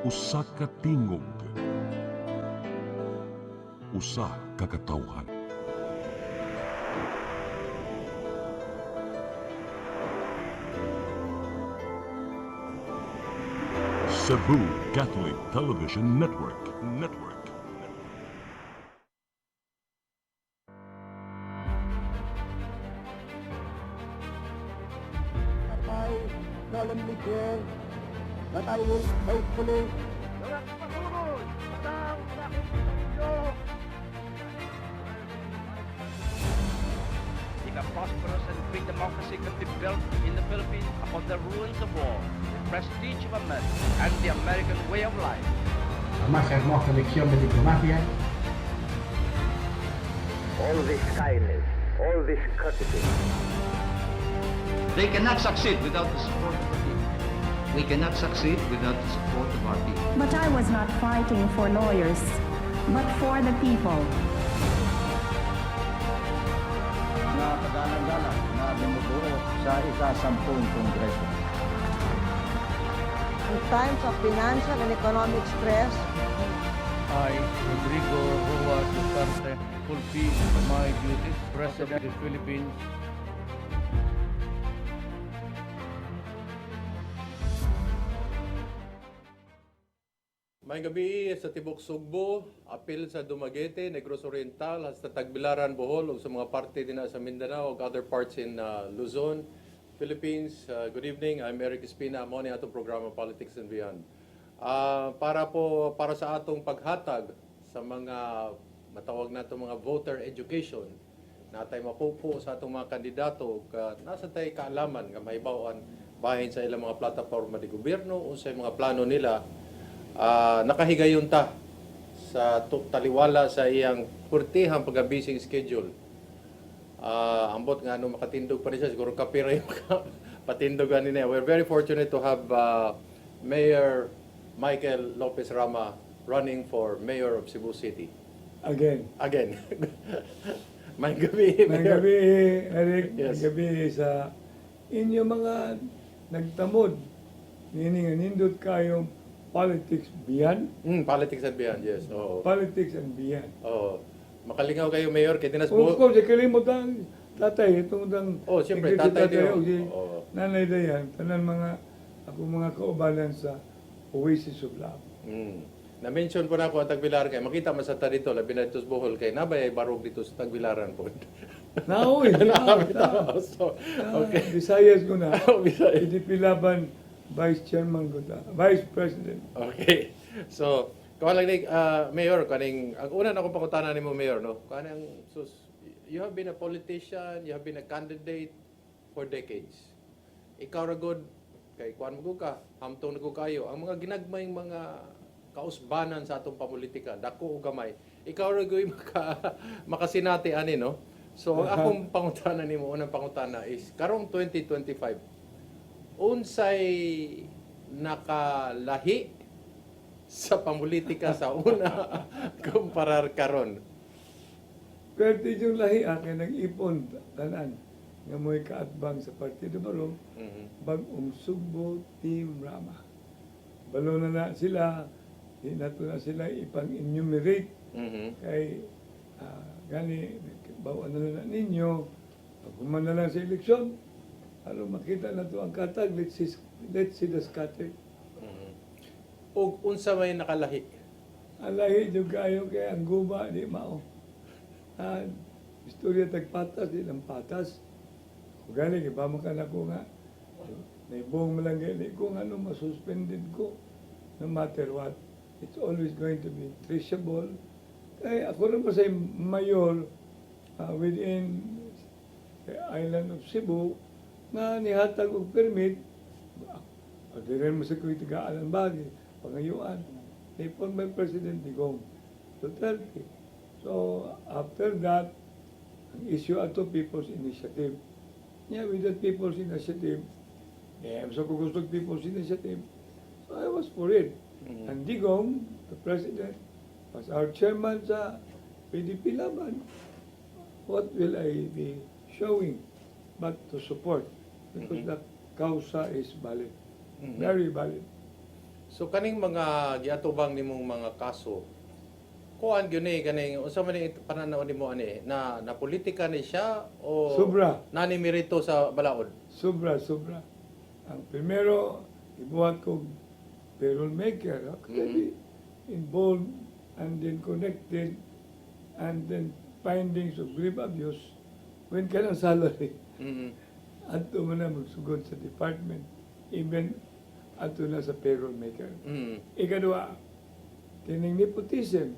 Usa ka tingog, usa ka katawhan. Cebu Catholic Television Network. I solemnly swear that I will faithfully A prosperous and free democracy could be built in the Philippines upon the ruins of war, the prestige of America, and the American way of life. La más hermosa lección de diplomacia. All this kindness, all this courtesy. They cannot succeed without the support of the people. We cannot succeed without the support of our people. But I was not fighting for lawyers, but for the people. Na kagalang-galang na bumubuo sa ika-10 Kongreso. In times of financial and economic stress, I, Rodrigo Roa Duterte, fulfill my duties as President of the Philippines. May gabi sa Tibok Sugbo, apil sa Dumaguete, Negros Oriental, hasta Tagbilaran, Bohol, ug sa mga parte din sa Mindanao, ug other parts in Luzon, Philippines. Good evening, I'm Eric Espina, mo ni atong programa Politics and Beyond. Para sa atong paghatag sa mga matawag nato mga voter education, natay mapupo sa atong mga kandidato, nasa tay kaalaman nga mahibaw-an bahin sa ilang mga plataporma di gobyerno o sa mga plano nila. Nakahigayon ta sa taliwala sa iyang purtihang pagabising schedule. Ambot nga makatindog pa rin siya, siguro kapira yung patindogan niya. We're very fortunate to have Mayor Michael Lopez Rama running for Mayor of Cebu City. Again. May gabi, May Mayor. gabi, Eric. Yes. May gabi sa inyo mga nagtamod. Meaning, nindot kayong politics beyond. Politics and beyond, yes. Oo. Politics and beyond. Oo. Makalingaw kayo, Mayor, kay Dinas Of course, kalimot ang tatay. Itong siyempre, tatay niyo. O nanay Dayan, tanan ako mga kaubalan sa Oasis of Love. Na-mention po na ako ang Tagbilaran kay makita man sa ta dito, labi na dito sa Bohol kay nabay ay barog dito sa Tagbilaran po. Naoy, So, okay. Visayas ko na. Visayas. Pinipilaban Vice Chairman ko na. Vice President. Okay. So, kuha lang ni Mayor, kaning ang una na akong pangutana nimo Mayor, no. Kanang you have been a politician, you have been a candidate for decades. Ikaw ra god kay kuan mo ka, hamtong nako kayo ang mga ginagmayng mga kausbanan sa atong pamulitika, dako o gamay. Ikaw ra gyud makasinati ani, no. So, ang akong pangutana nimo, unang pangutana is karong 2025 unsay nakalahi sa pamulitika sa una kumparar karon? Pero yung lahi akin nag-ipon tanan nga mo'y kaatbang sa Partido Barong, Bagong Sugbo, Team Rama. Balo na sila, di na sila ipang-enumerate kay gani, bawaan na ninyo, pag na lang sa eleksyon, makita na to ang katag, let's see the scatter. O unsa may nakalahi? Ang lahi yung kayo kay ang guba, di mao. Istorya tagpatas, di ng patas. Kung galing, iba mo ka na ko nga, naibong mo lang gani ko, masuspended ko, no matter what. It's always going to be traceable. Kaya ako naman sa mayor within the island of Cebu, nga nihatag og permit, pagdirin mo sa kuy tagaan bagay, pangayuan, ni former President Digong Duterte. So, after that, ang issue ato People's Initiative. Yeah, with that People's Initiative, so kung gusto People's Initiative, so I was for it. And Digong, the President, was our chairman sa PDP Laban. What will I be showing but to support? Because the causa is valid. Very valid. So kaning mga giatubang nimong mga kaso, kuan gyud ni kaning unsa man ni pananaw nimo ani na politika ni siya o Sobra. nani merito sa balaod? Sobra. Ang primero, ibuhat ko payroll maker. Ako involved and then connected and then findings of grave abuse when ka ng salary. Ato mo na magsugod sa department. Even ato na sa payroll maker. Ikadua, kining nepotism.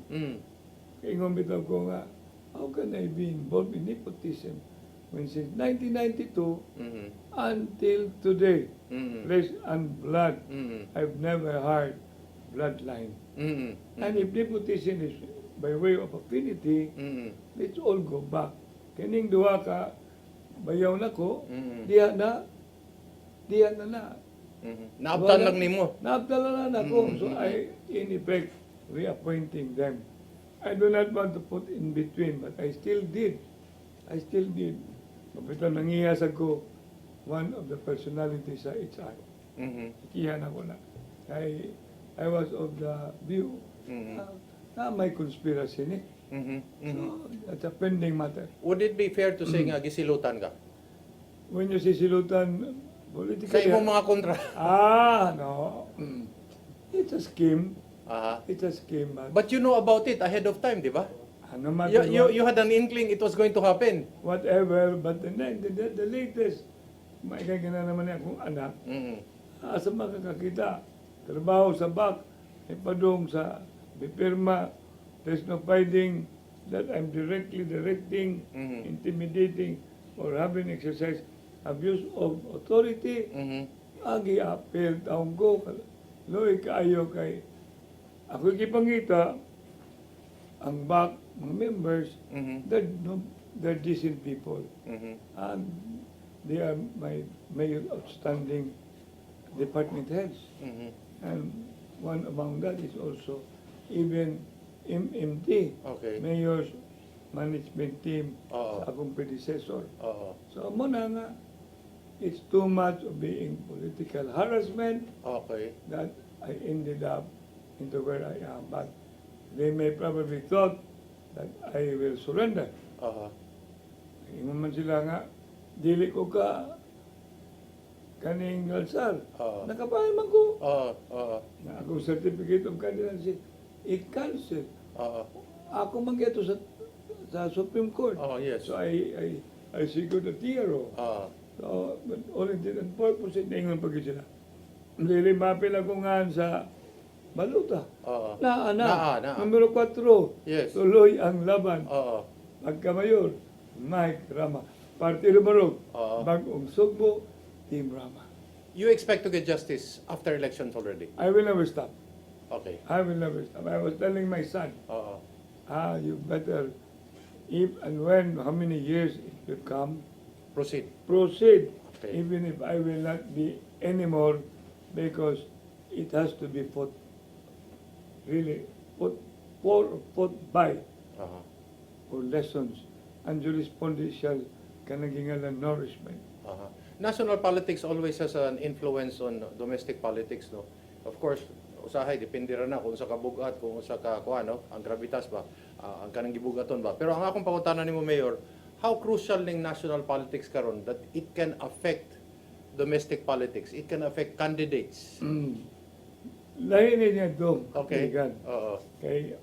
Ingon bitaw ko nga, how can I be involved in nepotism when since 1992 until today, flesh and blood, I've never heard bloodline. And if nepotism is by way of affinity, let's all go back. Kining duha ka, bayaw na ko, diha na. Naabtan lang nimo. Naabtan lang ako. So I, in effect, reappointing them. I do not want to put in between, but I still did. Kapita nangihas ako, one of the personalities sa HR. Ikihan ako na. I was of the view na may conspiracy ni. So, that's a pending matter. Would it be fair to say nga gisilutan ka? When you say silutan, politically... Sa imong mga kontra. No. It's a scheme. It's a scheme. But you know about it ahead of time, di ba? No matter You had an inkling it was going to happen. whatever, but the latest, maigagana naman akong anak, asa makakakita, trabaho sa BAC, ipadong sa bipirma, there's no finding that I'm directly directing, intimidating, or having exercised abuse of authority, agi apel taong ko, loy kaayo kay, ako ikipangita, ang BAC, mga members, they're decent people. And they are my outstanding department heads. And one among that is also even MMT, Mayor's Management Team, sa akong predecessor. So mo na nga, it's too much of being political harassment that I ended up into where I am. But they may probably thought that I will surrender. Ingon man sila nga, dili ko ka kaning alsar. Nakapahay man ko. Na akong certificate of candidacy, i-cancel. Ako man geto sa Supreme Court. So I secured a TRO. So, but all intent and purpose, ingon pag sila. Dili mapil ako nga sa baluta. Na. Numero 4. Tuloy ang laban. Pagkamayor, Mike Rama. Partido Barog. Bagong Sugbo, Team Rama. You expect to get justice after elections already? I will never stop. Okay. I will never stop. I was telling my son, you better, if and when, how many years it will come, Proceed. Okay. Even if I will not be anymore, because it has to be fought, really, fought for or fought by, for lessons and jurisprudential kanagingalan nourishment. National politics always has an influence on domestic politics, no? Of course, usahay depende ra na kung sa kabugat, kung sa ka kuano, ang gravitas ba, ang kanang gibugaton ba. Pero ang akong pangutanan nimo, Mayor, how crucial ning national politics karon that it can affect domestic politics, it can affect candidates. Lahi niya ito, Okay. katuigan. Kay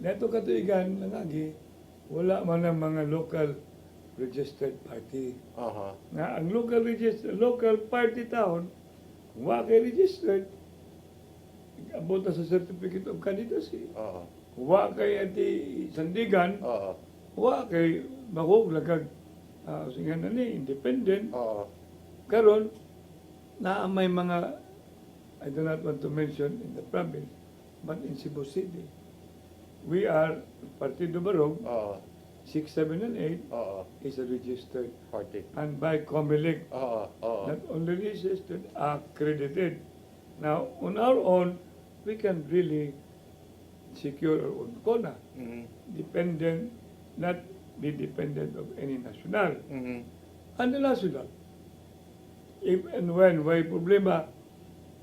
neto katuigan nangagi, wala man ang mga local registered party. Na ang local party town, kung wa kay registered, abot na sa certificate of candidacy. Kung wa kay ati sandigan, wa kay mahog lagag singan na ni independent. Karon na may mga, I do not want to mention in the province, but in Cebu City, we are Partido Barog, 6, 7, and 8 is a registered party. And by COMELEC, not only registered, accredited. Now, on our own, we can really secure our own kona. Dependent, not be dependent of any national. And the national, if and when may problema,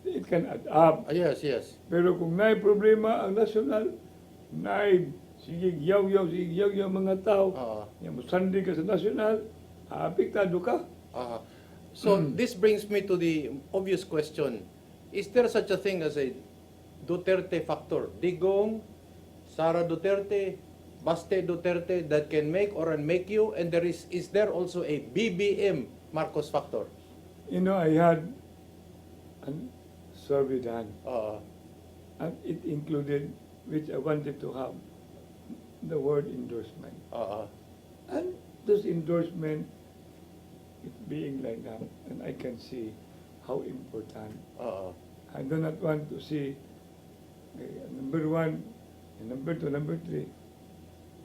it can add up. Yes, yes. Pero kung may problema ang national, may sige yaw-yaw mga tao, yung sandi ka sa national, apektado ka. So this brings me to the obvious question. Is there such a thing as a Duterte factor? Digong, Sara Duterte, Baste Duterte that can make or unmake you? And is there also a BBM Marcos factor? You know, I had a survey done, and it included, which I wanted to have, the word endorsement. And those endorsement, it being like that, and I can see how important. I do not want to see number 1, and number 2, number 3.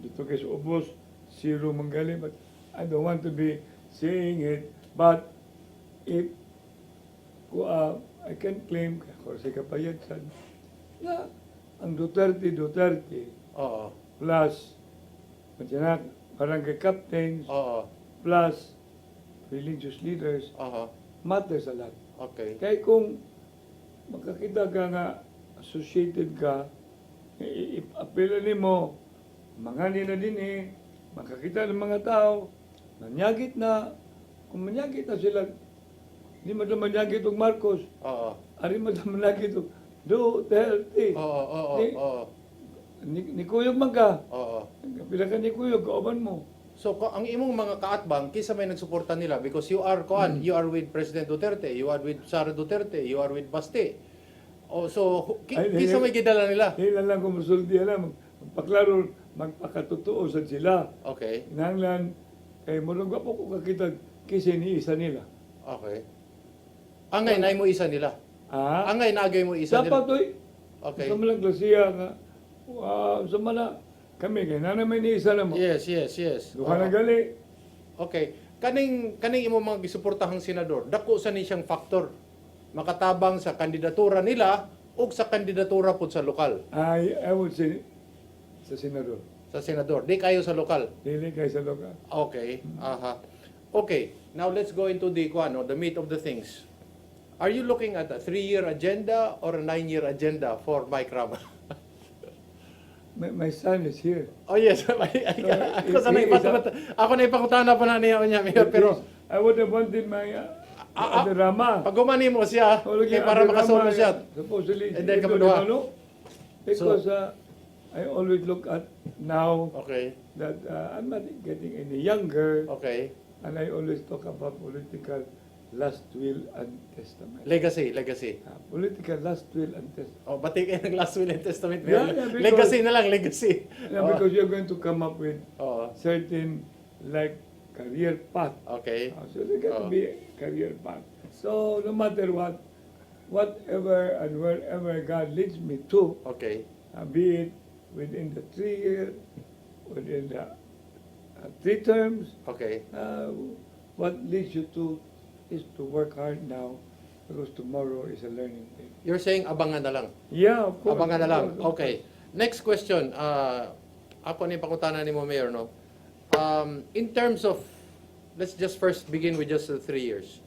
Dito kay ubos, zero manggali, but I don't want to be saying it. But if I can claim, Jose Kapayagsan, na ang Duterte plus barangay captains plus religious leaders matters a lot. Okay. Kaya kung makakita ka nga, associated ka, apela ni mo, mangani na din makakita ng mga tao, manyagit na, kung manyagit na sila, hindi mo na manyagit og Marcos, ari mo na manyagit og Duterte. Ni Kuyog man ka. Pila ka ni Kuyog, kauban mo. So ang imong mga kaatbang kisa may nagsuporta nila because you are you are with President Duterte, you are with Sara Duterte, you are with Baste. So kisa may gidala nila. Hindi lang kung masulti alam, magpaklaro, magpakatotoo sa sila. Okay. Nanglan, kay mo lang po ko kakita kisa ni isa nila. Okay. Angay na mo isa nila. Angay naagay mo isa dapat nila. Okay. Sa malang klasiya nga, sa mana, kami kay nanay ni isa na mo. Yes. Duha na gali. Okay. Kaning imo mga gisuportahang senador, dako sa ni siyang factor makatabang sa kandidatura nila o sa kandidatura pud sa lokal. I would say sa senador. Sa senador, di kayo sa lokal. Dili kayo sa lokal. Okay. Okay. Now let's go into the meat of the things. Are you looking at a 3-year agenda or a 9-year agenda for Mike Rama? My son is here. Oh yes, ako na ipakutana pa na niya Mayor, pero I would have wanted my Rama. pag gumani mo siya, para makasolo siya. Supposedly, And then kapaduha. Because I always look at now that I'm not getting any younger. Okay. And I always talk about political last will and testament. Legacy. Political last will and testament. Bati kayo ng last will and testament. Because, legacy na lang, legacy. Because you're going to come up with certain career path. Okay. So there's got to be a career path. So no matter whatever and wherever God leads me to, be it within the 3 years, within the 3 terms, what leads you to is to work hard now because tomorrow is a learning day. You're saying abangan na lang? Yeah, of course. Abangan na lang. Okay. Next question. Ako ni pakutana ni mo, Mayor, no? In terms of, let's just first begin with just 3 years.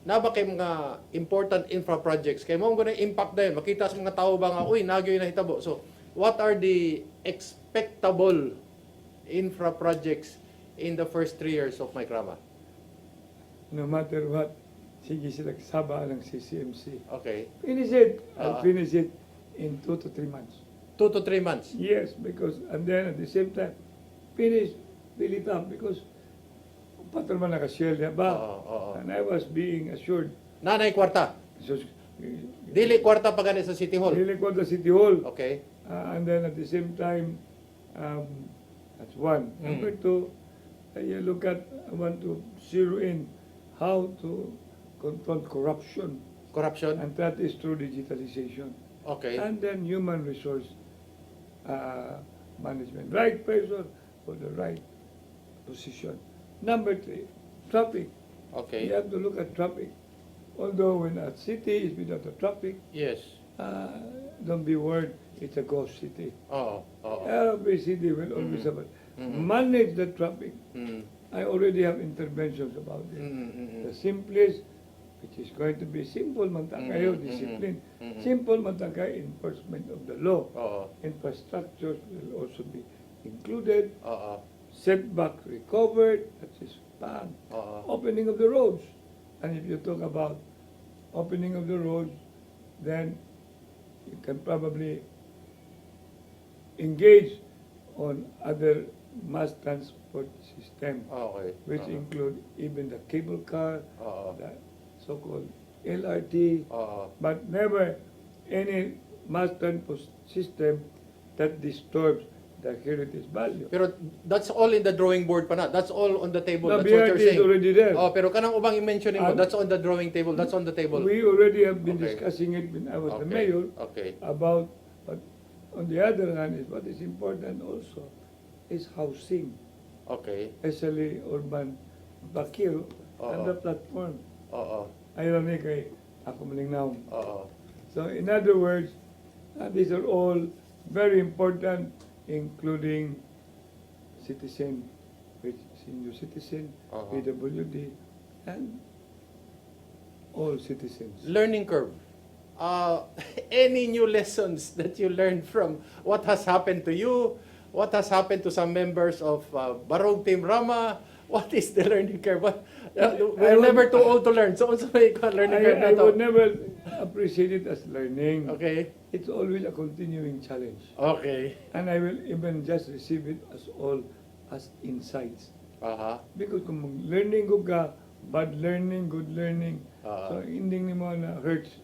Na ba kay mga important infra projects? Kay mo gonna impact na yun. Makita sa mga tao ba nga, uy, nagyo na hitabo. So, what are the expectable infra projects in the first 3 years of Mike Rama? No matter what, sige sila kasaba ng CCMC. Okay. Finish it. I'll finish it in 2 to 3 months. 2 to 3 months? Yes, because, and then at the same time, finish, fill it up, because patro man nakashare niya ba? And I was being assured. Nanay kwarta? So, Dili kwarta pa gani sa City Hall? Dili kwarta City Hall. Okay. And then at the same time, that's one. Number 2, I want to zero in how to control corruption. Corruption? And that is through digitalization. Okay. And then human resource management. Right person for the right position. Number 3, traffic. Okay. You have to look at traffic. Although when a city is without the traffic, yes, don't be worried, it's a ghost city. Oh. Every city will always have manage the traffic. I already have interventions about it. The simplest which is going to be simple man ta kayo, discipline. Simple man ta kayo, enforcement of the law. Oo. Infrastructure will also be included. Oo. Setback recovered, that is pan. Oo. Opening of the roads. And if you talk about opening of the roads, then you can probably engage on other mass transport system, Okay. which include even the cable car, Oo. the so-called LRT, Oo. but never any mass transport system that disturbs the heritage value. Pero that's all in the drawing board pa na. That's all on the table. The That's what BRT you're is saying. already there. Oh, pero kanang ubang i-mention mo, Ah, that's on the drawing table. That's on the table. We already have been Okay. discussing it when I was the Okay. mayor Okay. about, but on the other hand, is what is important also is housing, Okay. especially urban bakil and Oo. the platform. Oo. Ayaw ni kay ako malingnaw. Oo. So in other words, these are all very important, including citizen, which senior citizen, Uh-huh. PWD, and all citizens. Learning curve. Any new lessons that you learned from what has happened to you? What has happened to some members of Barog Team Rama? What is the learning curve? We're never too old to learn. So also may learning curve I na would to. never appreciate it as learning. Okay. It's always a continuing challenge. Okay. And I will even just receive it as all as insights. Aha. Because kung learning ko ka, bad learning, good learning, so hindi ni mo na hurts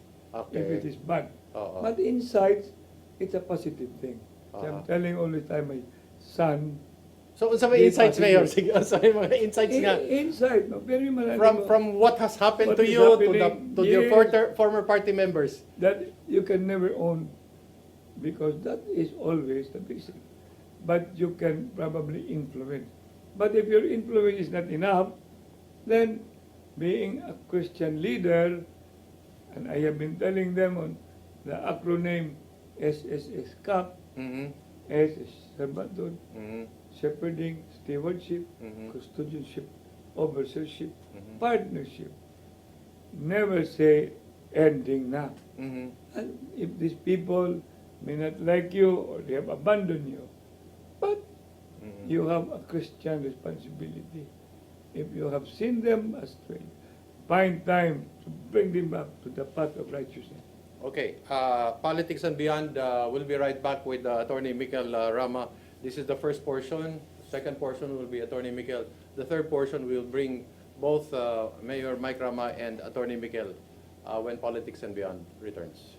if it Okay. is bad. Oo. But insights, it's a positive thing. So I'm telling all the time my son, So unsa may Be insights positive. Mayor? Sige, unsa may mga insights nga insight, no? Very malaki from what has happened What to is you happening, to your yes. former party members. that you can never own, because that is always the basic. But you can probably influence. But if your influence is not enough, then being a Christian leader, and I have been telling them on the acronym SSS CAP, Mhm. S is servanthood, Mhm. shepherding, stewardship, Mhm. custodianship, overseership, Mhm. partnership. Never say ending na. Mhm. And if these people may not like you or they have abandoned you, but Mhm. you have a Christian responsibility. If you have seen them astray, find time to bring them back to the path of righteousness. Okay, Politics and Beyond, we'll be right back with Attorney Mikel Rama. This is the first portion. Second portion will be Attorney Mikel. The third portion will bring both Mayor Mike Rama and Attorney Mikel when Politics and Beyond returns.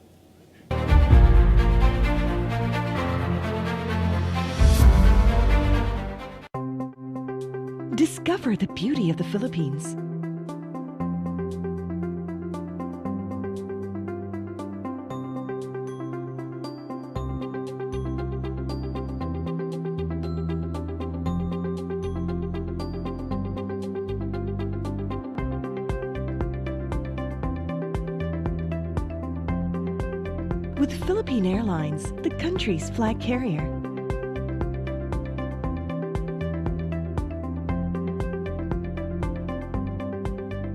Discover the beauty of the Philippines. With Philippine Airlines, the country's flag carrier.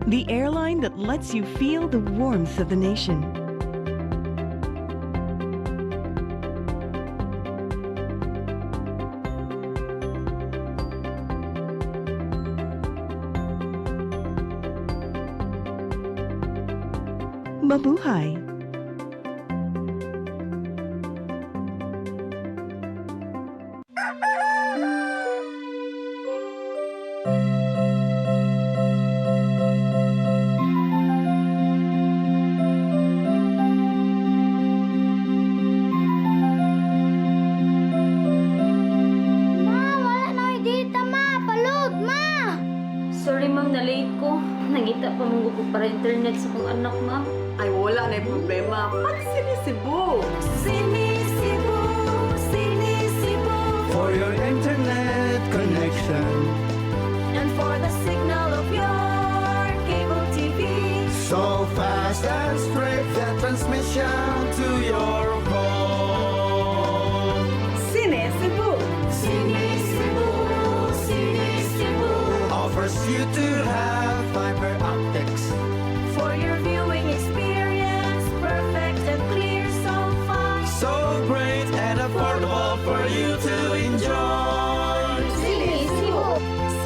The airline that lets you feel the warmth of the nation. Mabuhay! Sorry ma'am, na-late ko. Nangita pa mong ko para internet sa kong anak ma'am. Ay, wala na yung problema. Pag-sinisibo! Sinisibo, sinisibo. For your internet connection And for the signal of your cable TV. so fast and straight, the transmission to your home. Sinisibo! Sinisibo, sinisibo. Offers you to have fiber optics For your for you to enjoy. Cine Cebu.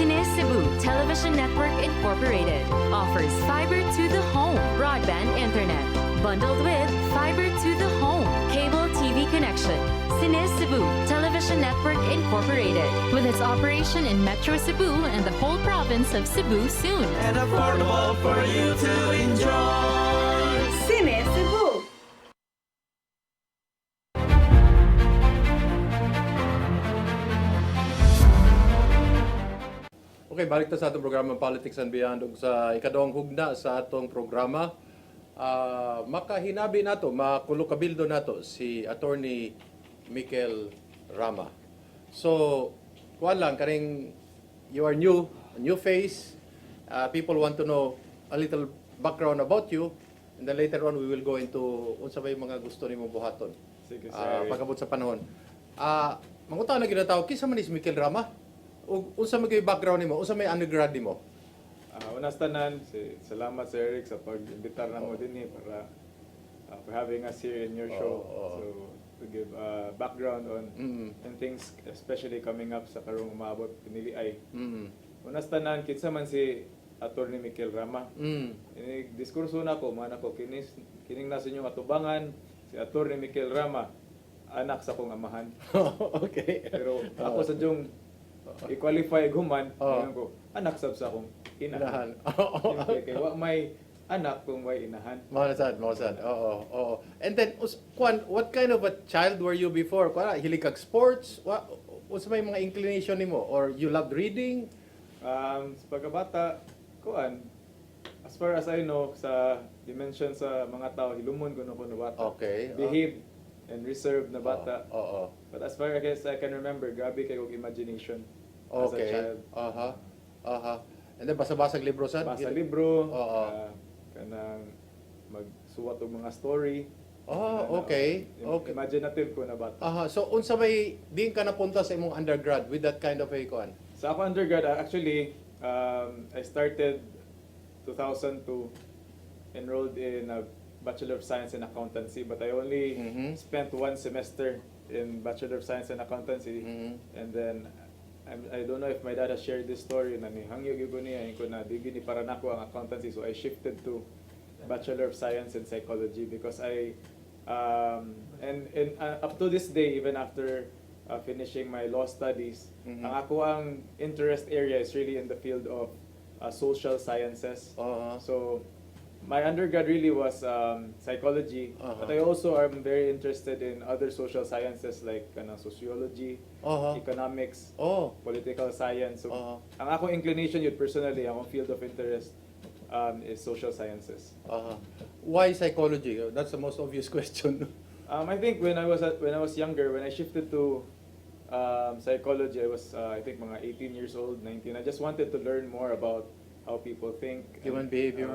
Cine Cebu Television Network Incorporated offers fiber to the home broadband internet bundled with fiber to the home cable TV connection. Cine Cebu Television Network Incorporated with its operation in Metro Cebu and the whole province of Cebu soon. And affordable for you to enjoy. Cine Cebu. Okay, balik ta sa atong programa Politics and Beyond ug sa ikaduhang hugna sa atong programa. Makahinabi nato, makulukabildo nato si Attorney Mikel Rama. So, kuan lang kaning you are new, a new face. People want to know a little background about you, and then later on we will go into unsa bay mga gusto nimo buhaton. Sige, sir. Pagabot sa panahon. Mangutaw na ginataw kinsa man is Mikel Rama? Ug unsa may background nimo? Unsa may undergrad nimo? Unas tanan, salamat Sir Eric sa pag-imbitar na mo din para for having us here in your show. So to give background on and things especially coming up sa karong umabot pinili ay. Unas tanan kinsa man si Attorney Mikel Rama. Ini diskurso na ko man ako kining nasa inyong atubangan si Attorney Mikel Rama anak sa kong amahan. Okay. Pero ako sa jung i-qualify guman, ko, anak sab sa akong inahan. Kaya wa may anak kung may inahan. Mausad. Oo. And then, what kind of a child were you before? Hilig kag sports? Unsa may mga inclination nimo? Or you loved reading? Sa pagkabata, as far as I know, sa dimension sa mga tao, hilumon ko na bata. Okay. Behave and reserved na bata. Oo. But as far as I can remember, grabe kayo imagination as a Okay. child. And then, basa-basag libro sa? Basa libro, Oo. kanang magsuwat og mga story. Okay. Imaginative ko na bata. So, unsa may diin ka napunta sa imong undergrad with that kind of a kuan? Sa ako undergrad, actually, I started 2002, enrolled in a Bachelor of Science in Accountancy, but I only spent one semester in Bachelor of Science in Accountancy, and then I don't know if my dad has shared this story na ni hangyo gyud ko niya ko na digi ni para nako ang accountancy, so I shifted to Bachelor of Science in Psychology because I and up to this day, even after finishing my law studies, ang ako ang interest area is really in the field of social sciences. So my undergrad really was psychology, but I also am very interested in other social sciences like sociology, economics, political science. So ang akong inclination yun personally, ang field of interest is social sciences. Why psychology? That's the most obvious question. I think when I was younger, when I shifted to psychology, I was I think mga 18 years old, 19. I just wanted to learn more about how people think, Human behavior,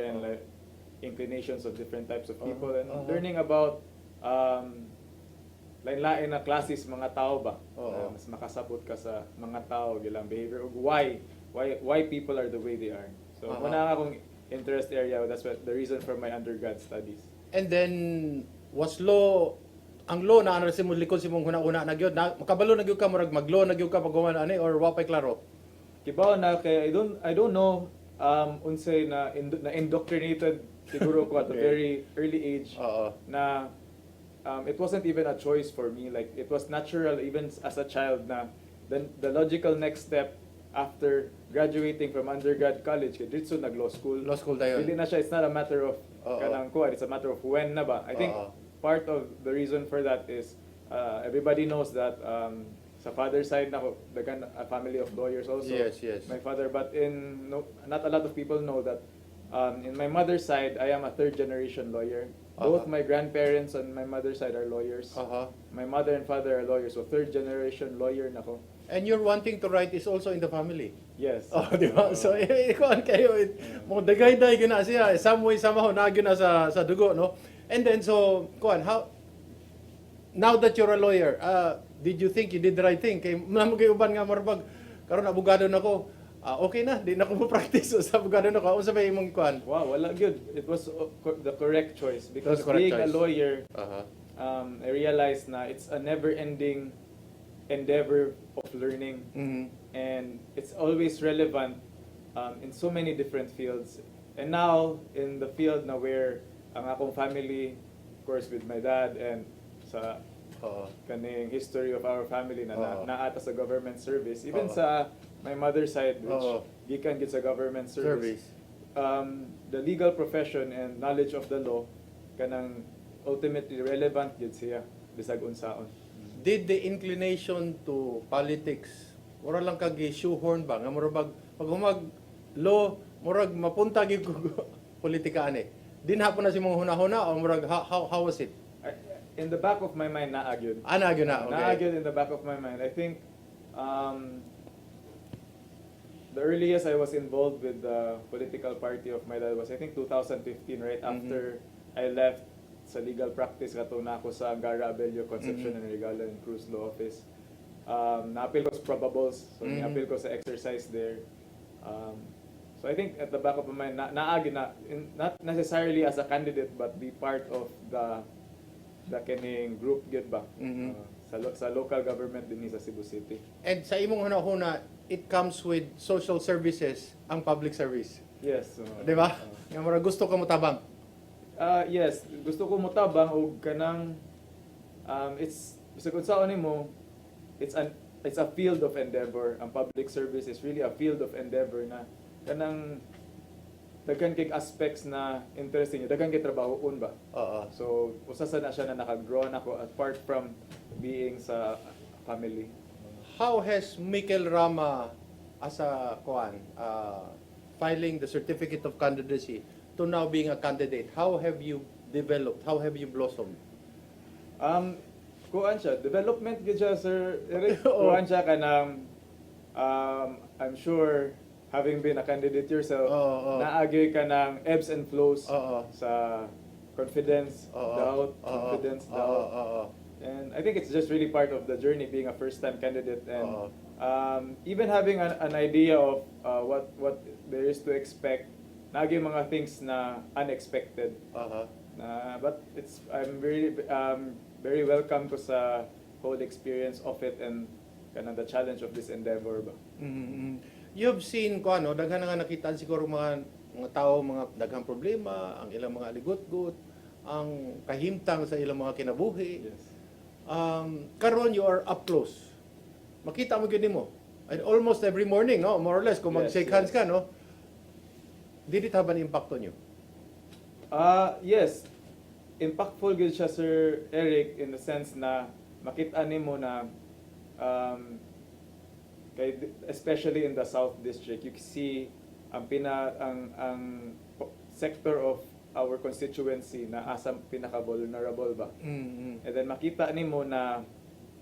and inclinations of different types of people, and learning about lain-lain na classes mga tao ba, mas makasabot ka sa mga tao gilang behavior, ug why people are the way they are. So muna akong interest area, that's the reason for my undergrad studies. And then was law ang law na ano si mo likod si mong una na gyud na makabalo na gyud ka murag mag-law na gyud ka pagguman ani or wa pay klaro? Kibaw na kay I don't know unsay na indoctrinated siguro ko at a very early age na it wasn't even a choice for me, like it was natural even as a child na the logical next step after graduating from undergrad college kay dito nag-law school dayon. Dili na siya, it's not a matter of kanang kuha, it's a matter of when na ba. I think part of the reason for that is everybody knows that sa father's side na a family of lawyers also. Yes. My father, but not a lot of people know that in my mother's side, I am a third generation lawyer. Both my grandparents on my mother's side are lawyers. My mother and father are lawyers, so third generation lawyer na ko. And you're wanting to write is also in the family. Yes. Di ba? So ikaw kayo mo dagay-day gina siya, some way somehow na gyud na sa dugo, no? And then so how now that you're a lawyer, did you think you did the right thing? Kay namo kay uban nga marbag karon abogado nako. Okay na, di na ko practice sa abogado nako. Unsa may imong kuan? Wow, wala good. It was the correct choice because correct being choice. a lawyer, I realized na it's a never-ending endeavor of learning, and it's always relevant in so many different fields. And now in the field na where ang akong family, of course with my dad and sa kaning history of our family na naata sa government service, even sa my mother's side, which gikan gid sa government service. The legal profession and knowledge of the law kanang ultimately relevant gid siya bisag unsaon. Did the inclination to politics, mura lang kag shoehorn ba nga mura pag humag law, murag mapunta gid ko politika ani. Din hapon na si mong hunahuna o murag how was it? In the back of my mind, naagyon. Naagyon na, okay. Naagyon in the back of my mind. I think the earliest I was involved with the political party of my dad was I think 2015, right after I left sa legal practice kato na ako sa Gara Abelio Concepcion and Regalo and Cruz Law Office. Na-appeal ko sa probables, so na-appeal ko sa exercise there. So I think at the back of my mind, naagyon na, not necessarily as a candidate, but be part of the kaning group gid ba sa local government din sa Cebu City. And sa imong hunahuna, it comes with social services ang public service. Yes. Di ba? Nga mura gusto ka mo tabang. Yes, gusto ko motabang og kanang it's bisag unsaon nimo, it's a field of endeavor. Ang public service is really a field of endeavor na kanang daghan kay aspects na interesting, daghan kay trabahoon ba. So usa sa na siya na nakagrow ako apart from being sa family. How has Mikel Rama as a filing the certificate of candidacy to now being a candidate, how have you developed? How have you blossomed? Kuan siya, development gid siya, Sir Eric. Kuan siya kanang I'm sure having been a candidate yourself, naagay ka ng ebbs and flows sa confidence, doubt, confidence, doubt. And I think it's just really part of the journey being a first-time candidate, and even having an idea of what there is to expect. Naagay mga things na unexpected. But I'm very welcome ko sa whole experience of it and kanang the challenge of this endeavor ba. You've seen ko daghan nga nakita siguro mga tao, mga daghang problema, ang ilang mga aligot-gut, ang kahimtang sa ilang mga kinabuhi. Yes. Karon you are up close. Makita mo gyud nimo. And almost every morning, no, more or less kung mag-shake hands ka, no. Did it have an impact on you? Yes. Impactful gyud siya, Sir Eric, in the sense na makita nimo na especially in the South District, you can see ang sector of our constituency na asang pinaka-vulnerable ba. And then makita nimo na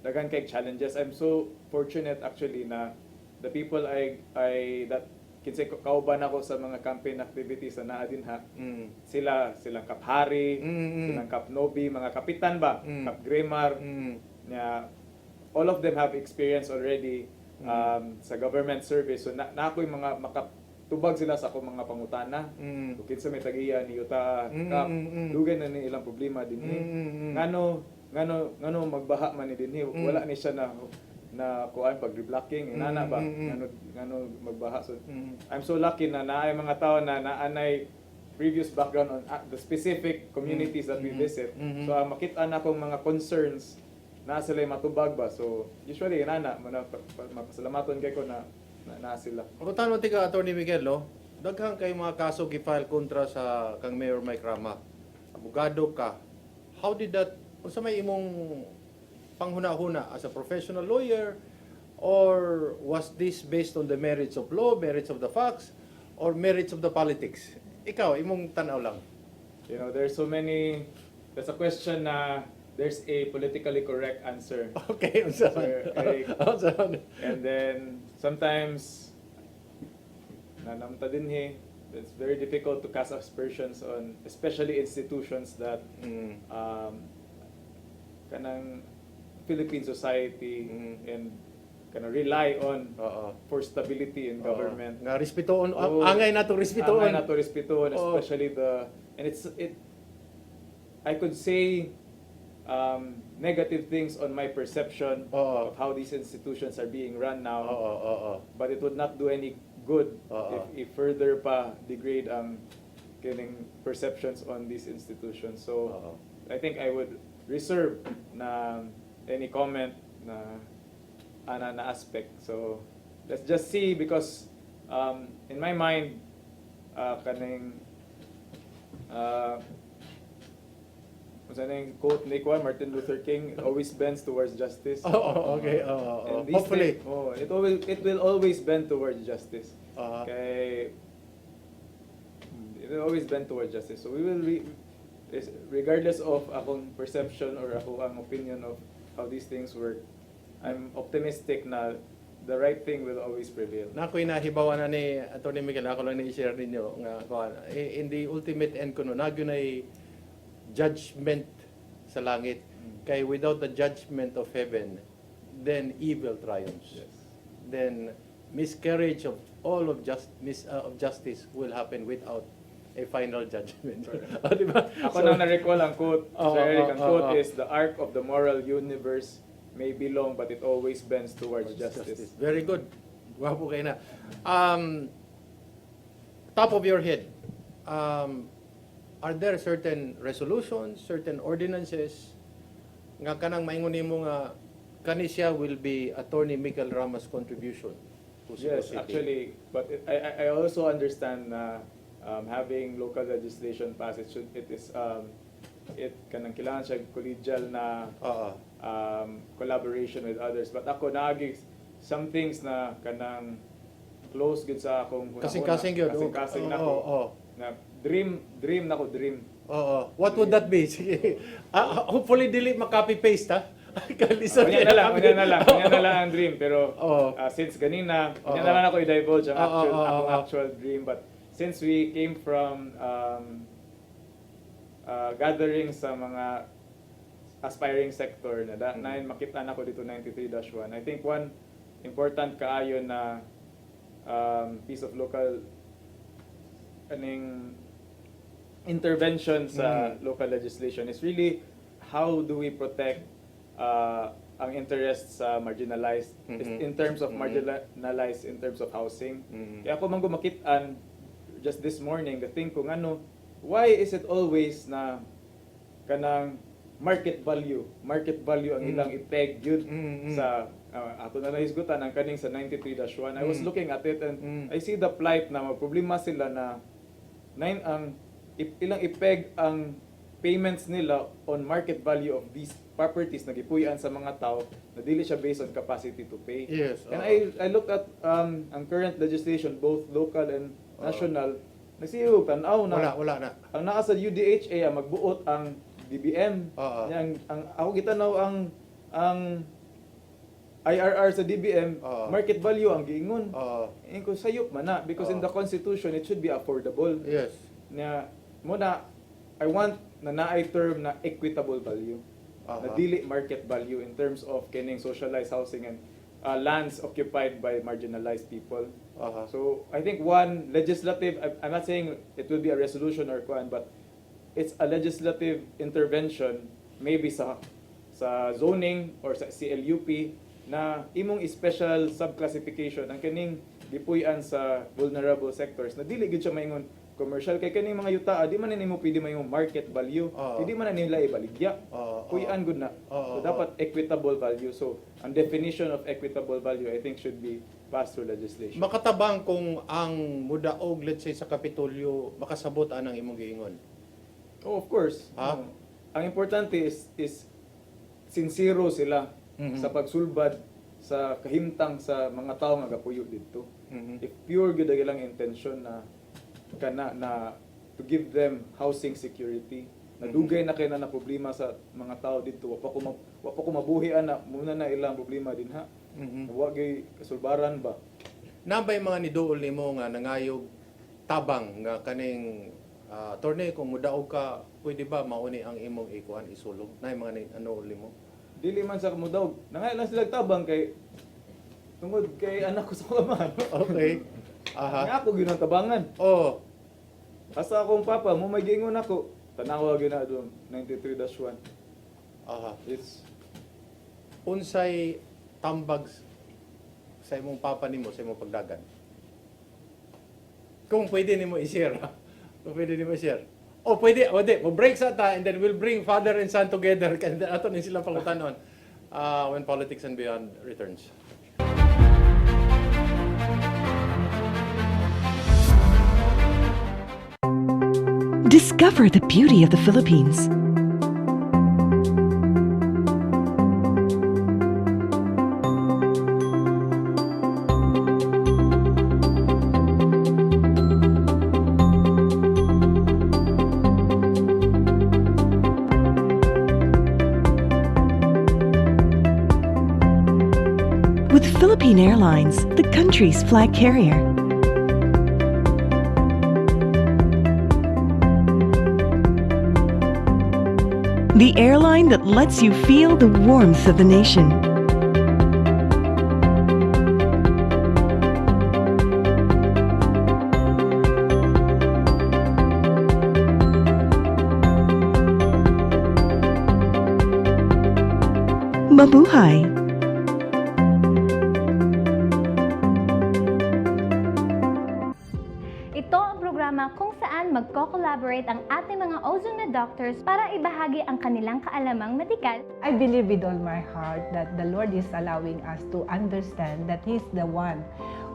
daghan kay challenges. I'm so fortunate actually na the people that kinsay kauban ako sa mga campaign activities na naa din silang kaphari, silang kapnobi, mga kapitan ba, Kap Gremar, all of them have experience already sa government service. So na ako'y mga makatubag sila sa akong mga pangutana. Kung kinsa may tagiya ni Yuta Kap, dugay na ni ilang problema din ngano magbaha man ni dinhi, wala ni siya na kuan pag reblocking inana ba ngano magbaha. So I'm so lucky na naay mga tao na naanay previous background on the specific communities that we visit. So makita na akong mga concerns na sila matubag ba. So usually inana mapasalamaton kay ko na sila. Kung tanong tika Attorney Miguel, no, daghang kay mga kaso gi-file kontra sa kang Mayor Mike Rama. Abogado ka. How did that, unsa may imong panghuna-huna as a professional lawyer, or was this based on the merits of law, merits of the facts, or merits of the politics? Ikaw, imong tanaw lang. You know, there's a question na there's a politically correct answer. Okay, Sir Eric. And then sometimes nanamta din it's very difficult to cast aspersions on especially institutions that kanang Philippine society and kana rely on for stability in government. Nga respetuon, angay nato respetuon. Angay nato respetuon, especially I could say negative things on my perception Oo. of how these institutions are being run now. Oo. But it would not do any good Oo. if further pa degrade ang kining perceptions on these institutions. So Oo. I think I would reserve na any comment na na aspect. So let's just see, because in my mind kaning kung saan yung quote ni Martin Luther King, it always bends towards justice. Okay. And these Hopefully. it will always bend towards justice. Uh-huh. It will always bend towards justice. So we will regardless of akong perception or ako ang opinion of how these things work, I'm optimistic na the right thing will always prevail. Na ako'y nahibawan na ni Atty. Miguel, ako lang na-share ninyo nga in the ultimate end ko no, nagyo na judgment sa langit. Kay without the judgment of heaven, then evil triumphs. Yes. Then miscarriage of all of justice will happen without a final judgment. Diba? Ako nang na-recall ang quote, Sir Eric, ang quote oo. is, the arc of the moral universe may be long, but it always bends towards justice. Very good. Wapo kayo na. Top of your head, are there certain resolutions, certain ordinances nga kanang maingon nimo nga kani siya will be Attorney Michael Rama's contribution to Cebu Yes, City? actually, but I also understand na having local legislation pass, it kanang kailangan siya collegial na collaboration with others. But ako naagi some things na kanang close gud sa akong Kasing-kasing yun. kasing nako. Oo. Na dream nako. Oo. What would that be? Sige. Hopefully dili ma-copy-paste ha. Kalisan Kanya na lang ang dream, pero since ganina kanya na lang ako i-divulge ang akong actual dream, but since we came from gathering sa mga aspiring sector na makita na ko dito 93-1, I think one important kaayo na piece of local intervention sa local legislation is really how do we protect ang interests sa marginalized in terms of marginalized in terms of housing. Kaya ako man gumakitaan just this morning, the thing kung why is it always na kanang market value ang ilang ipeg yun sa ato na nahisgutan ang kaning sa 93-1. I was looking at it and I see the plight na problema sila na ilang ipeg ang payments nila on market value of these properties na gipuy-an sa mga tao na dili siya based on capacity to pay. Yes. And I looked at ang current legislation, both local and national, nagsiyo tanaw na wala na. ang naa sa UDHA ang magbuot ang DBM. Ang ako gitanaw ang IRR sa DBM, market value ang giingon. Ko sayop man na because in the constitution it should be affordable. Yes. Na muna I want na naay term na equitable value. Na dili market value in terms of kining socialized housing and lands occupied by marginalized people. So I think one legislative, I'm not saying it will be a resolution or kuan, but it's a legislative intervention maybe sa zoning or sa CLUP na imong special subclassification ang kining gipuy-an sa vulnerable sectors na dili gid siya maingon commercial kay kaning mga yuta di man nimo pwede maingon market value, hindi man nila ibaligya. Puy-an gud na. So dapat equitable value. So ang definition of equitable value I think should be passed through legislation. Makatabang kung ang mudaog let's say sa Kapitolyo makasabot anang imong giingon. Oh, of course. Ang importante is sincero sila sa pagsulbad sa kahimtang sa mga tao nga gapuyo dito. If pure gud ang ilang intention na to give them housing security, nadugay na kay na problema sa mga tao dito, wa pa ko mabuhian na muna na ilang problema din ha. Wa gyud kasulbaran ba. Nabay mga niduol nimo nga nangayog tabang nga kaning attorney kung mudaog ka pwede ba mauni ang imong ikuan isulong nay mga nimo? Dili man sa mudaog. Nangay lang sila tabang kay tungod kay anak ko sa kamahan. Okay. Nga ako gyud ang tabangan. Asa akong papa mo may gingon ako. Tanawa gyud na doon 93-1. It's unsay tambag sa imong papa nimo sa imong pagdagan. Kung pwede nimo i-share. Kung pwede nimo i-share. O pwede, o di, break sa ta and then we'll bring father and son together and then ato ni sila pangutanon when Politics and Beyond returns. Discover the beauty of the Philippines. With Philippine Airlines, the country's flag carrier. The airline that lets you feel the warmth of the nation. Mabuhay! Ito ang programa kung saan magko-collaborate ang ating mga ozone na doctors para ibahagi ang kanilang kaalamang medikal. I believe with all my heart that the Lord is allowing us to understand that He's the one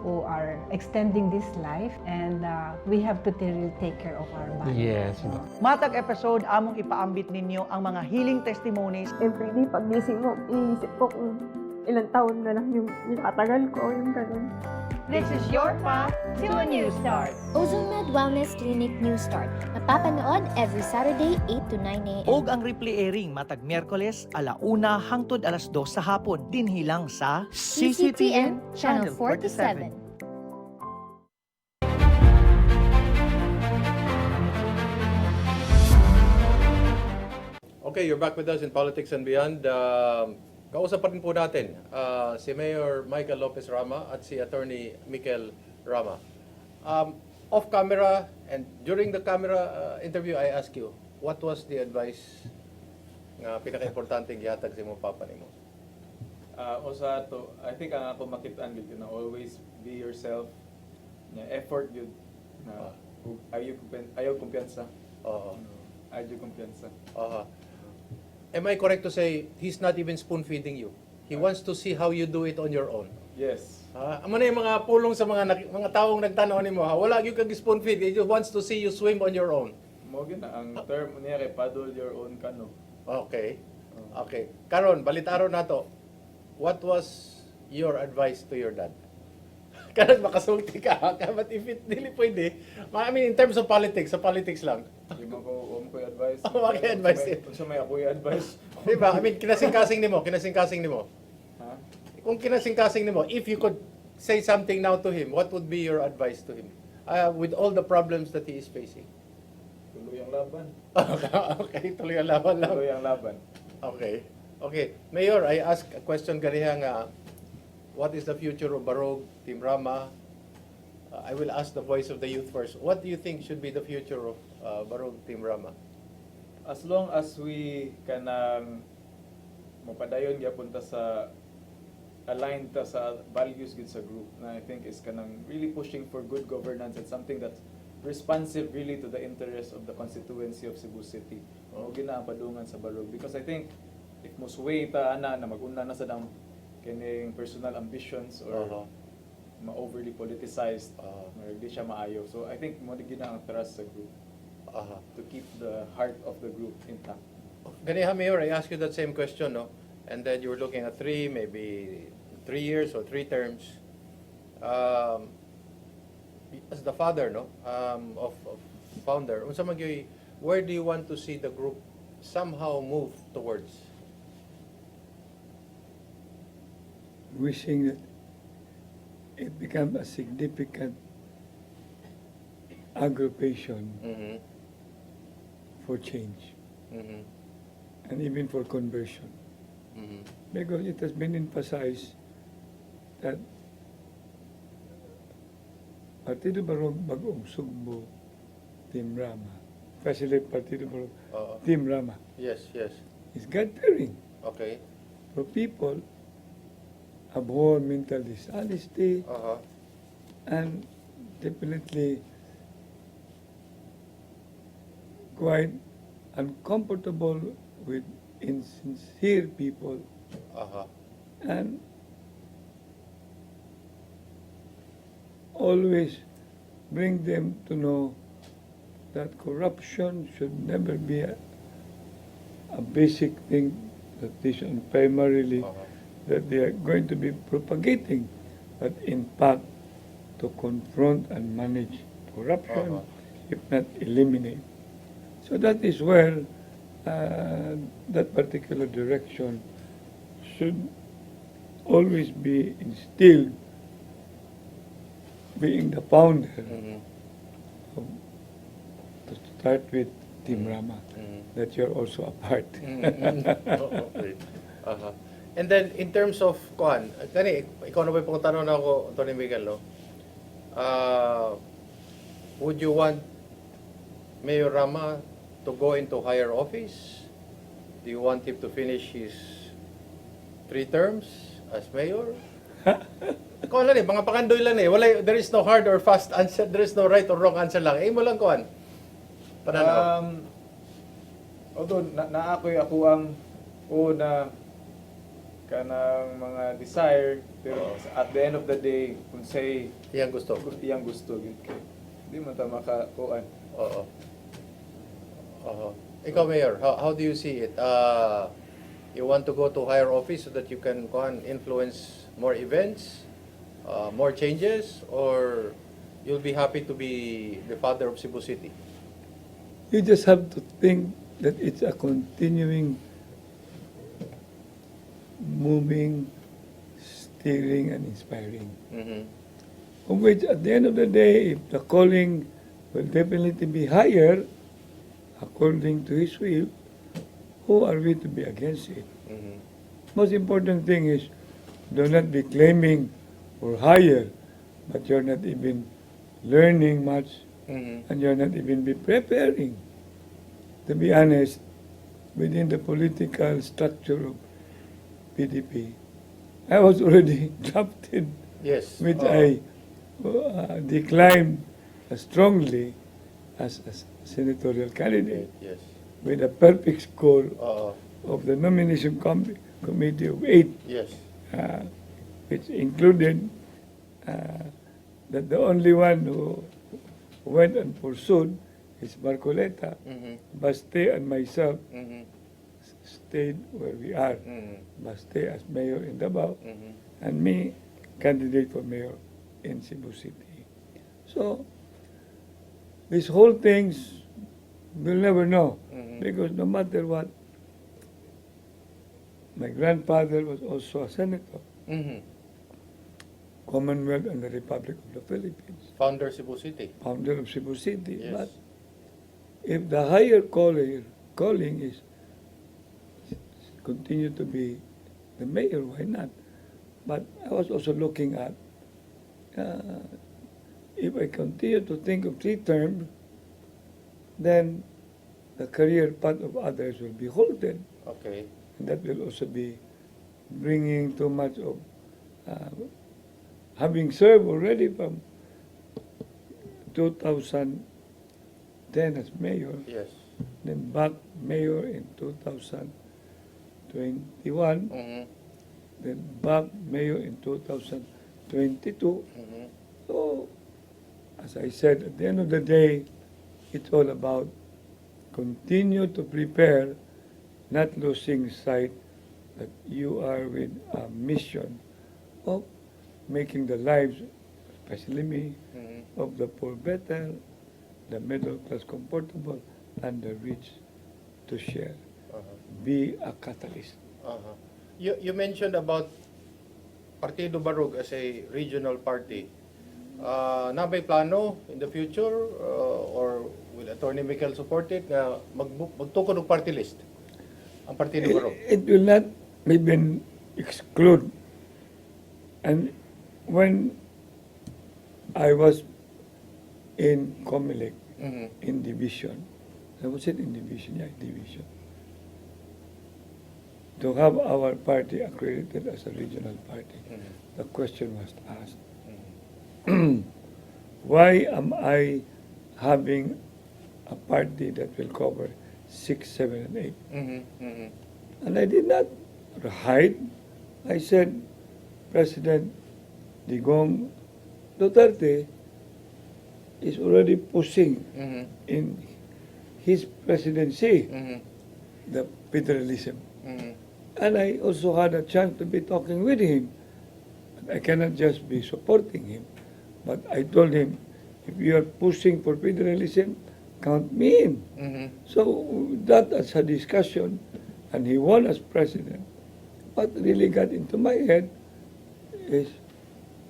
who are extending this life and we have to really take care of our body. Yes. Matag episode, among ipaambit ninyo ang mga healing testimonies. Every day, pagising mo, iisip ko kung ilang taon na lang yung katagal ko, yung ganun. This is your path to a new start. OzoneMed Wellness Clinic New Start. Napapanood every Saturday 8 to 9 a.m. Og ang replay airing matag Miyerkules, 1:00 hangtod 2:00 sa hapon. Dinhilang sa CCTN Channel 47. Okay, you're back with us in Politics and Beyond. Kausap pa rin po natin si Mayor Michael Lopez Rama at si Attorney Mikel Rama. Off camera and during the camera interview, I ask you, what was the advice nga pinaka-importante gihatag sa imong papa nimo? Usa to, I think ang ako makitaan gid na always be yourself. Nya effort yun na ayaw kumpiyansa. Ayaw kumpiyansa. Am I correct to say he's not even spoon feeding you? He wants to see how you do it on your own. Yes. Amo na yung mga pulong sa mga taong nagtanaw nimo. Wala gyud kag spoon feed. He just wants to see you swim on your own. Mo gyud na ang term niya kay paddle your own canoe. Okay. Okay. Karon balitaron nato. What was your advice to your dad? Karon makasulti ka. But if it dili pwede, I mean in terms of politics, sa politics lang. Di mo ko advice. Maki-advice. Unsa may ako advice? Di ba? I mean kinasing-kasing nimo. Ha? Kung kinasing-kasing nimo, if you could say something now to him, what would be your advice to him? With all the problems that he is facing. Tuloy ang laban. Okay, tuloy ang laban lang. Tuloy ang laban. Okay. Okay. Mayor, I ask a question ganihang what is the future of Barog, Team Rama? I will ask the voice of the youth first. What do you think should be the future of Barog, Team Rama? As long as we kanang mapadayon gyapon ta sa aligned ta sa values gid sa group na I think is kanang really pushing for good governance and something that's responsive really to the interests of the constituency of Cebu City. Mao gina ang padungan sa Barog because I think if mo sway ta ana na mag-una na sa dang kining personal ambitions or ma-overly politicized, hindi siya maayo. So I think mo gina ang trust sa group to keep the heart of the group intact. Ganiha, Mayor, I ask you that same question, no? And then you were looking at maybe 3 years or 3 terms. As the father, no, of founder, where do you want to see the group somehow move towards? Wishing that it become a significant aggregation for change and even for conversion. Because it has been emphasized that Partido Barog Bagong Sugbo, Team Rama, especially Partido Barog, Team Rama. Yes, yes. is God-fearing. Okay. For people, abhor mental dishonesty, and definitely quite uncomfortable with insincere people, and always bring them to know that corruption should never be a basic thing that they should primarily that they are going to be propagating, but in fact to confront and manage corruption, if not eliminate. So that is where that particular direction should always be instilled, being the founder, to start with Team Rama, that you're also a part. Okay. And then, in terms of, ikaw na ba yung tanong na ako, Tony Miguel, no? Would you want Mayor Rama to go into higher office? Do you want him to finish his 3 terms as mayor? Ikaw lang mga pakandoy lang there is no hard or fast answer, there is no right or wrong answer lang. Mo lang kuan. Although naakoy ako ang una kanang mga desire, pero at the end of the day, kung say iyang gusto gid kay di man ta makakuan. Ikaw, Mayor, how do you see it? You want to go to higher office so that you can influence more events, more changes, or you'll be happy to be the father of Cebu City? You just have to think that it's a continuing, moving, steering, and inspiring. Of which, at the end of the day, if the calling will definitely be higher, according to His will, who are we to be against it? Most important thing is, do not be claiming for higher, but you're not even learning much, and you're not even be preparing. To be honest, within the political structure of PDP, I was already drafted, which I declined strongly as a senatorial candidate, with a perfect score of the nomination committee of 8, which included that the only one who went and pursued is Marcoleta. Baste and myself stayed where we are. Baste as mayor in Davao, and me, candidate for mayor in Cebu City. So, these whole things, we'll never know, because no matter what, my grandfather was also a senator, Commonwealth and the Republic of the Philippines. Founder Cebu City. Founder of Cebu City. Yes. But if the higher calling is continue to be the mayor, why not? But I was also looking at if I continue to think of 3 terms, then the career path of others will be halted. Okay. And that will also be bringing too much of having served already from 2010 as mayor, then back mayor in 2021, then back mayor in 2022. So, as I said, at the end of the day, it's all about continue to prepare, not losing sight that you are with a mission of making the lives, especially me, of the poor better, the middle class comfortable, and the rich to share. Be a catalyst. You mentioned about Partido Barug as a regional party. Na may plano in the future, or will Attorney Mikel support it, na magtukod ng party list ang Partido Barug? It will not even exclude. And when I was in Comelec, in division, I was in division, division. to have our party accredited as a regional party. The question was asked, why am I having a party that will cover 6, 7, and 8? And I did not hide. I said, President Digong Duterte is already pushing in his presidency the federalism. And I also had a chance to be talking with him. I cannot just be supporting him. But I told him, if you are pushing for federalism, count me in. So that as a discussion, and he won as president. What really got into my head is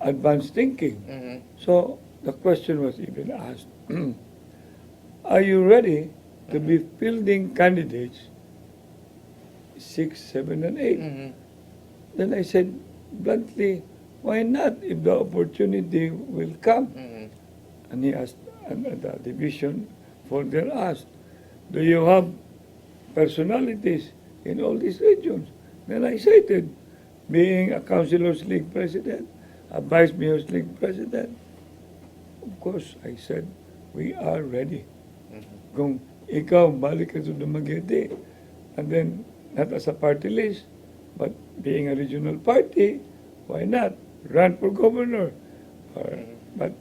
advanced thinking. So the question was even asked, are you ready to be fielding candidates 6, 7, and 8? Then I said bluntly, why not if the opportunity will come? And he asked, and the division further asked, do you have personalities in all these regions? Then I cited being a Councilors League president, a Vice Mayor's League president. Of course, I said, we are ready. Kung ikaw, balik ka sa Dumaguete, and then not as a party list, but being a regional party, why not? Run for governor. But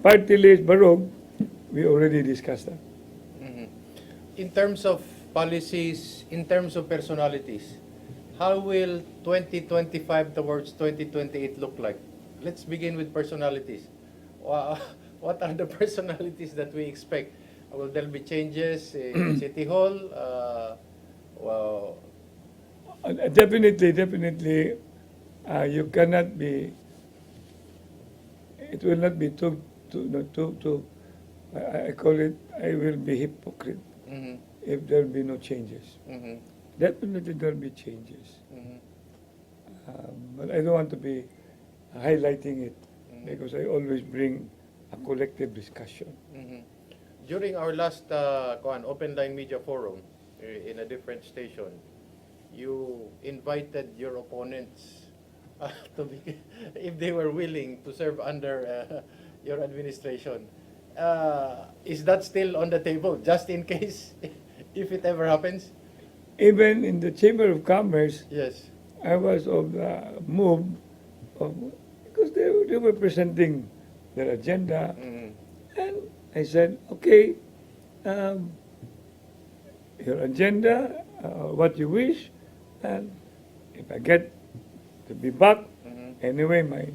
party list, Barog, we already discussed that. In terms of policies, in terms of personalities, how will 2025 towards 2028 look like? Let's begin with personalities. What are the personalities that we expect? Will there be changes in City Hall? Definitely, you cannot be, it will not be too I call it, I will be hypocrite if there will be no changes. Definitely there will be changes. But I don't want to be highlighting it because I always bring a collective discussion. During our last Open Line Media Forum in a different station, you invited your opponents to be, if they were willing to serve under your administration. Is that still on the table, just in case, if it ever happens? Even in the Chamber of Commerce, yes, I was of the move of, because they were presenting their agenda, and I said, okay, your agenda, what you wish, and if I get to be back, anyway, my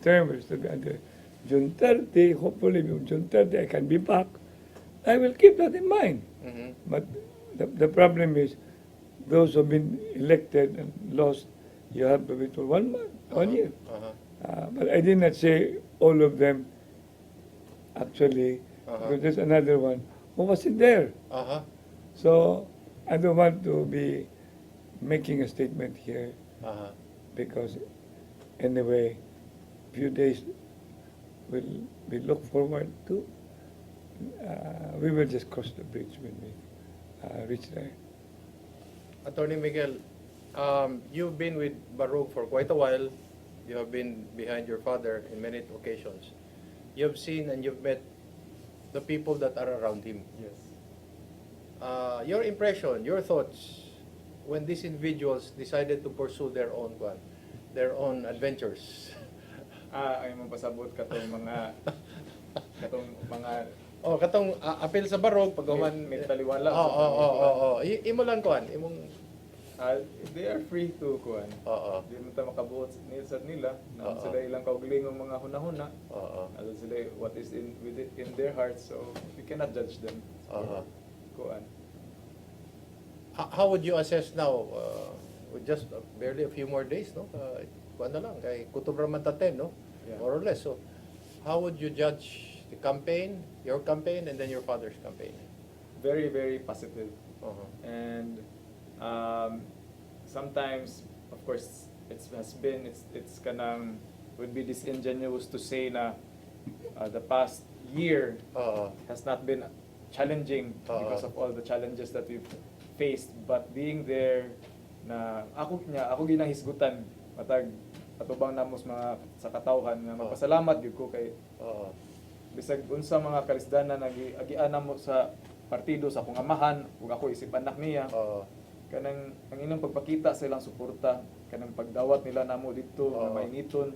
term is to be until June 30, hopefully June 30 I can be back, I will keep that in mind. But the problem is, those who have been elected and lost, you have to wait for 1 month, 1 year. But I did not say all of them, actually, because there's another one who wasn't there. So I don't want to be making a statement here because anyway, few days we look forward to. We will just cross the bridge when we reach there. Attorney Miguel, you've been with Barug for quite a while. You have been behind your father in many occasions. You've seen and you've met the people that are around him. Yes. Your impression, your thoughts, when these individuals decided to pursue their own adventures. Ay mapasabot katong mga katong apil sa Barog paggawan may taliwala. Imo lang kuan, imong they are free to kuan. Di mo ta makabuot nila. Sila ilang kaugalingong mga hunahuna. Ano sila what is in their hearts, so we cannot judge them. Kuan. How would you assess now with just barely a few more days, no? Kuan na lang kay kutob ra man taten, no? More or less. So how would you judge the campaign, your campaign, and then your father's campaign? Very, very positive. And sometimes, of course, it's kanang would be disingenuous to say na the past year has not been challenging because of all the challenges that we've faced. But being there na ako ginahisgutan matag atubang namos mga sa katawhan nga magpasalamat gyud ko kay bisag unsa mga kalisdanan agian mo sa partido sa akong amahan ug ako isip anak niya. Kanang ang ilang pagpakita sa ilang suporta, kanang pagdawat nila namo dito na mainiton.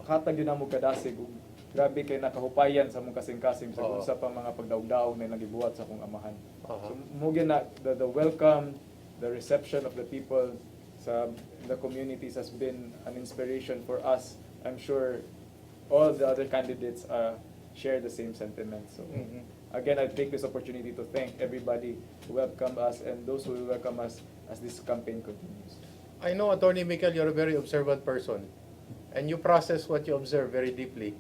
Hatag yun namo kadasig ug grabe kay nakahupayan sa mong kasing-kasing sa unsa pa mga pagdaog-daog na ilang gibuhat sa akong amahan. So mo na the welcome, the reception of the people sa the communities has been an inspiration for us. I'm sure all the other candidates share the same sentiment. So again, I take this opportunity to thank everybody who welcomed us and those who will welcome us as this campaign continues. I know, Attorney Mikel, you're a very observant person and you process what you observe very deeply.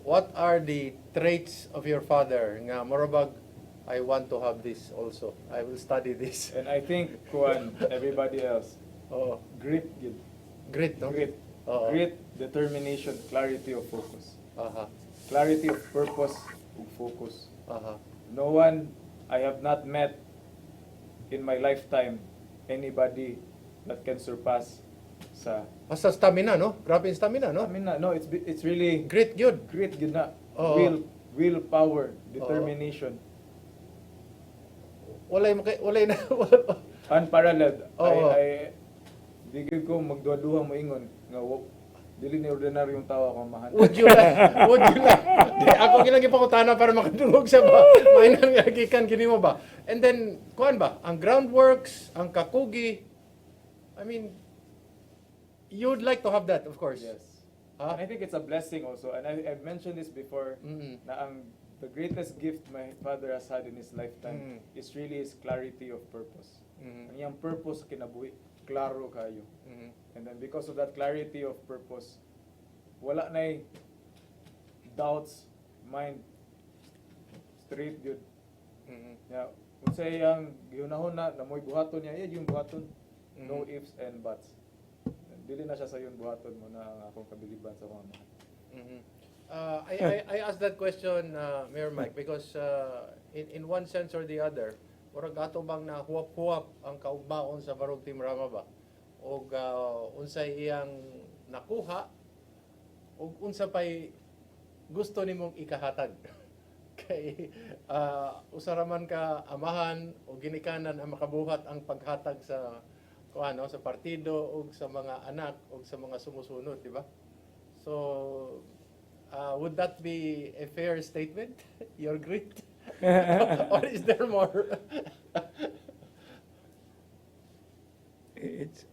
What are the traits of your father nga morabag, I want to have this also. I will study this. And I think kuan everybody else. Grit gid. Grit, no? Grit. Grit, determination, clarity of focus. Clarity of purpose ug focus. No one I have not met in my lifetime anybody that can surpass sa Basta stamina, no? Grabe yung stamina, no? Stamina, no, it's really grit yun. Grit yun na. Oo. Willpower, determination. Walay na. Unparalleled. Oo. I digid ko magduha-duha mo ingon nga dili ni ordinaryong tawo ako mahan. Would you like? Di, ako ginagi pa ko tana para makadungog sa ba. May nangyarikan gini mo ba? And then, kuan ba? Ang groundworks, ang kakugi. I mean, you'd like to have that, of course. Yes. And I think it's a blessing also. And I've mentioned this before, na the greatest gift my father has had in his lifetime is really his clarity of purpose. Ang iyang purpose sa kinabuhi, klaro kayo. And then because of that clarity of purpose, wala na doubts, mind, straight yun. Yeah. Kung sa iyang gihunahon na mo'y buhaton niya, yung buhaton. No ifs and buts. Dili na siya sa yun buhaton mo na ang akong kabiliban sa mga mahal. I asked that question, Mayor Mike, because in one sense or the other, murag ato bang na huwap-huwap ang kaugmaon sa Barog Team Rama ba? O unsay iyang nakuha, o unsa pa'y gusto nimong ikahatag. Kay usaraman ka amahan o ginikanan ang makabuhat ang paghatag sa sa partido o sa mga anak o sa mga sumusunod, di ba? So, would that be a fair statement? Your grit? Or is there more? It's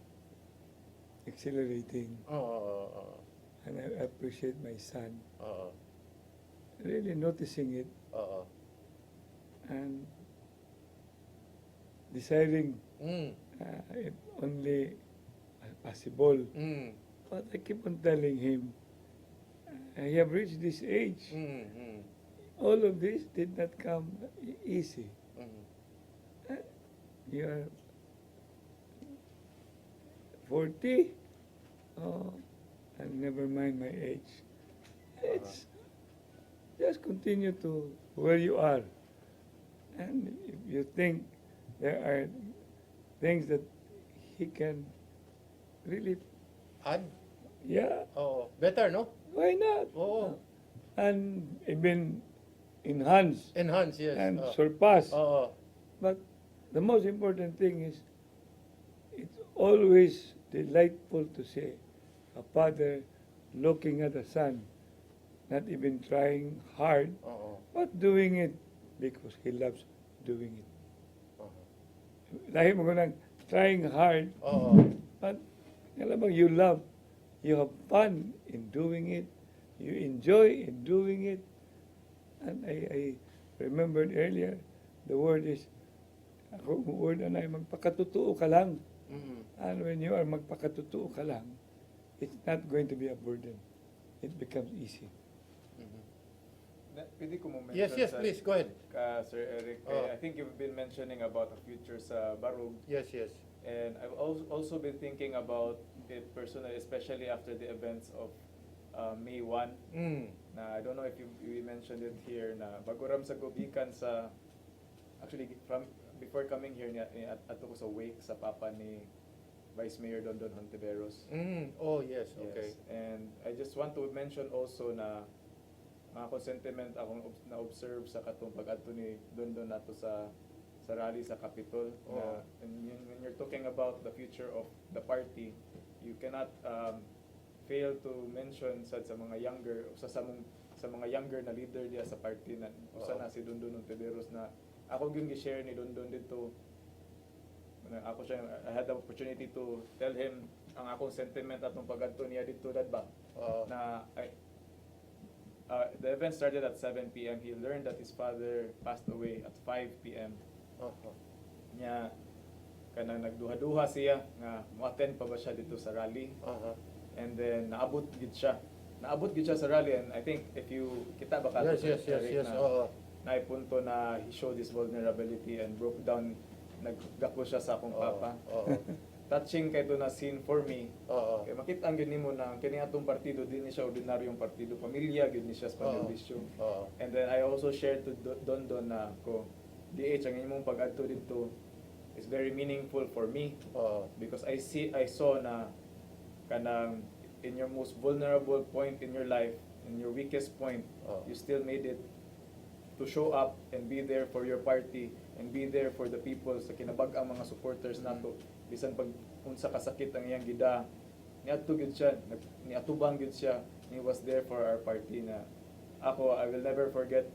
exhilarating. And I appreciate my son. Really noticing it. And deciding if only possible. But I keep on telling him, I have reached this age. All of this did not come easy. You are 40? Oh, and never mind my age. It's just continue to where you are. And if you think there are things that he can really add, better, no? Why not? And even enhance, yes, and surpass. But the most important thing is, it's always delightful to see a father looking at a son, not even trying hard, but doing it because he loves doing it. Dahil mo nang trying hard, but alam mo, you love, you have fun in doing it, you enjoy in doing it. And I remembered earlier, the word is, ang word na magpakatotoo ka lang. And when you are magpakatotoo ka lang, it's not going to be a burden. It becomes easy. Pwede ko mo mention Yes, please, go ahead. Sir Eric, I think you've been mentioning about the future sa Barug. Yes. And I've also been thinking about it personally, especially after the events of May 1. Na I don't know if you mentioned it here na baguram sa gubikan sa actually from before coming here ato ko sa wake sa papa ni Vice Mayor Dondon Hontiveros. Oh, yes. Okay. Yes. And I just want to mention also na mga sentiment akong na-observe sa katong pag-adto ni Dondon nato sa rally sa Capitol. Na, and when you're talking about the future of the party, you cannot fail to mention sa mga younger sa mga younger na leader diya sa party na usa na si Dondon Hontiveros na ako gyud gi-share ni Dondon dito. I had the opportunity to tell him ang akong sentiment atong pag-adto niya dito dadba na the event started at 7 p.m. He learned that his father passed away at 5 p.m. Niya kanang nagduha-duha siya nga mo-attend pa ba siya dito sa rally. And then naabot gid siya sa rally, and I think if you kita ba kato yes. na punto na he showed his vulnerability and broke down, naggako siya sa akong papa. Touching kay to na scene for me. Kay makita ang gyud nimo na kini atong partido dinhi siya ordinaryong partido, pamilya gyud ni siya sa pamilya. And then I also shared to Dondon na ko DH ang imong pag-adto dito is very meaningful for me because I saw na kanang in your most vulnerable point in your life, in your weakest point, you still made it to show up and be there for your party and be there for the people sa kinabag-ang mga supporters nato. Bisan pag unsa kasakit ang iyang gida, niadto gyud siya, niatubang gyud siya. He was there for our party na ako, I will never forget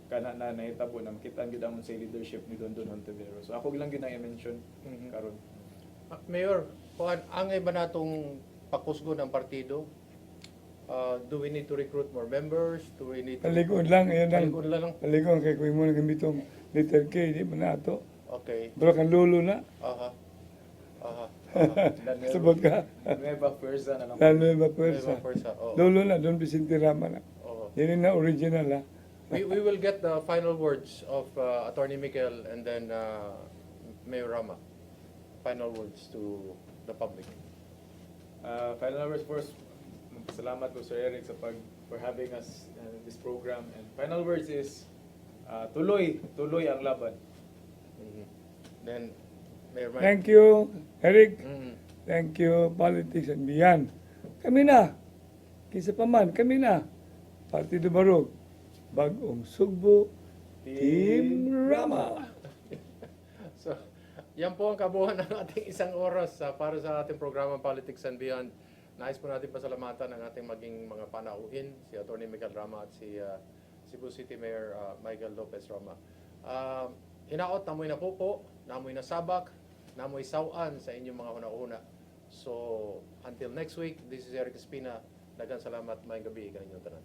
kana na nahitabo na makita gyud ang unsay leadership ni Dondon Hontiveros. So ako lang gyud na i-mention karon. Mayor, angay ba natong pakusgo ng partido? Do we need to recruit more members? Do we need to... Palikod lang, yan lang. Palikod lang. Palikod, kaya kung mo nagamit itong letter K, di ba na ito? Okay. Pero kan lulo na. Sabot ka. Nueva Fuerza na lang. Nueva Fuerza. Lulo na, doon Vicente Rama na. Yan na original ha. We will get the final words of Attorney Mikel and then Mayor Rama. Final words to the public. Final words first. Salamat po Sir Eric for having us in this program. And final words is tuloy ang laban. Then Mayor Mike. Thank you, Eric. Thank you, Politics and Beyond. Kami na. Kisa pa man, kami na. Partido Barog. Bagong Sugbo. Team Rama. So, yan po ang kabuuan ng ating isang oras para sa ating programa Politics and Beyond. Nais po natin pasalamatan ang ating maging mga panauhin, si Atty. Mikel Rama at si Cebu City Mayor Michael Lopez Rama. Hinaot, namoy na pupo, namoy na sabak, namoy sawan sa inyong mga una-una. So, until next week, this is Eric Espina. Daghang salamat, maayong gabi, kaninyong tanan.